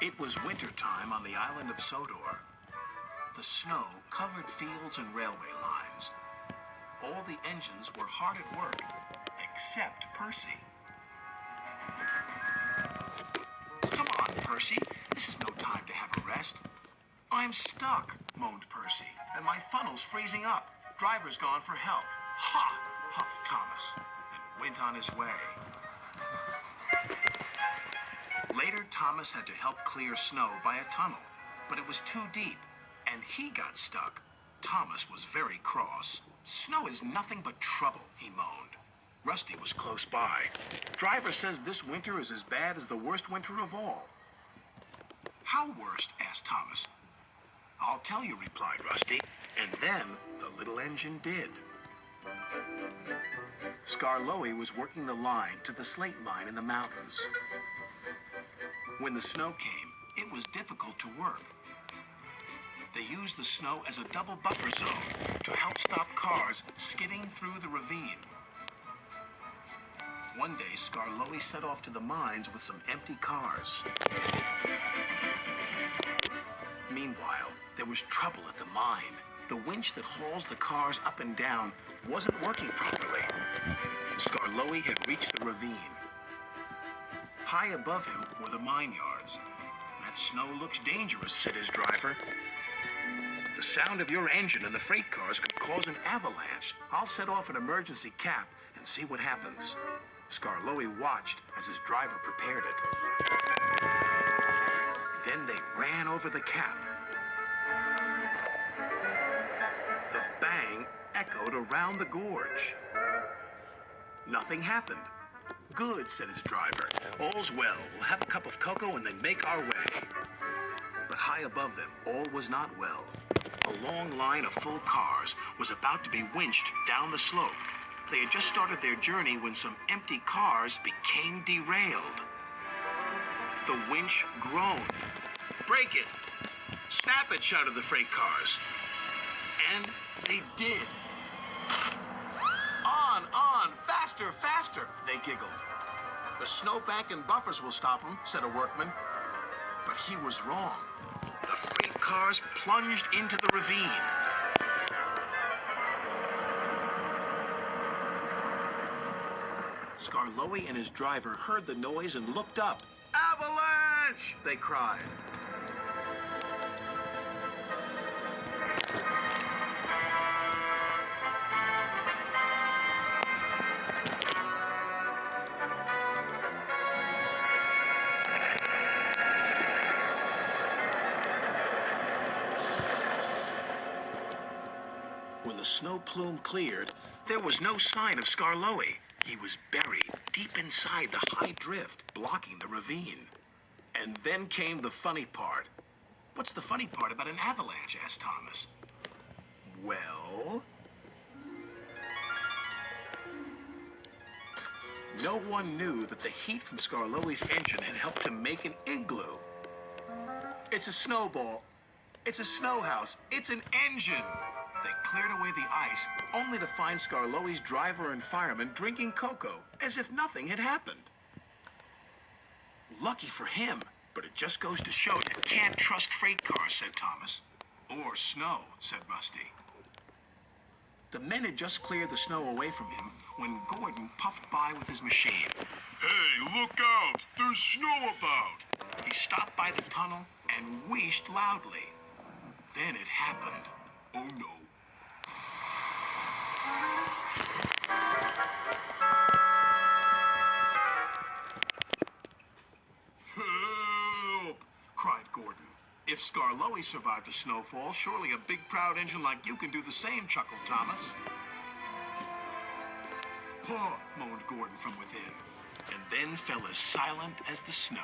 It was winter time on the island of Sodor. The snow covered fields and railway lines. All the engines were hard at work, except Percy. Come on, Percy. This is no time to have a rest. I'm stuck, moaned Percy, and my funnel's freezing up. Driver's gone for help. Ha! Huffed Thomas, and went on his way. Later, Thomas had to help clear snow by a tunnel, but it was too deep, and he got stuck. Thomas was very cross. Snow is nothing but trouble, he moaned. Rusty was close by. Driver says this winter is as bad as the worst winter of all. How worst? Asked Thomas. I'll tell you, replied Rusty, and then the little engine did. Skarloey was working the line to the slate mine in the mountains. When the snow came, it was difficult to work. They used the snow as a double buffer zone to help stop cars skidding through the ravine. One day, Skarloey set off to the mines with some empty cars. Meanwhile, there was trouble at the mine. The winch that hauls the cars up and down wasn't working properly. Skarloey had reached the ravine. High above him were the mine yards. That snow looks dangerous, said his driver. The sound of your engine and the freight cars could cause an avalanche. I'll set off an emergency cap and see what happens. Skarloey watched as his driver prepared it. Then they ran over the cap. The bang echoed around the gorge. Nothing happened. Good, said his driver. All's well. We'll have a cup of cocoa and then make our way. But high above them, all was not well. A long line of full cars was about to be winched down the slope. They had just started their journey when some empty cars became derailed. The winch groaned. Break it! Snap it, shouted the freight cars. And they did. On, faster, faster, they giggled. The snowbank and buffers will stop them, said a workman. But he was wrong. The freight cars plunged into the ravine. Skarloey and his driver heard the noise and looked up. Avalanche! They cried. When the snow plume cleared, there was no sign of Skarloey. He was buried deep inside the high drift, blocking the ravine. And then came the funny part. What's the funny part about an avalanche? Asked Thomas. Well, no one knew that the heat from Skarloey's engine had helped him make an igloo. It's a snowball. It's a snow house. It's an engine. They cleared away the ice, only to find Skarloey's driver and fireman drinking cocoa, as if nothing had happened. Lucky for him, but it just goes to show you can't trust freight cars, said Thomas. Or snow, said Rusty. The men had just cleared the snow away from him when Gordon puffed by with his machine. Hey, look out! There's snow about! He stopped by the tunnel and wheezed loudly. Then it happened. Oh no. Help! Cried Gordon. If Skarloey survived a snowfall, surely a big proud engine like you can do the same, chuckled Thomas. Paw, moaned Gordon from within, and then fell as silent as the snow.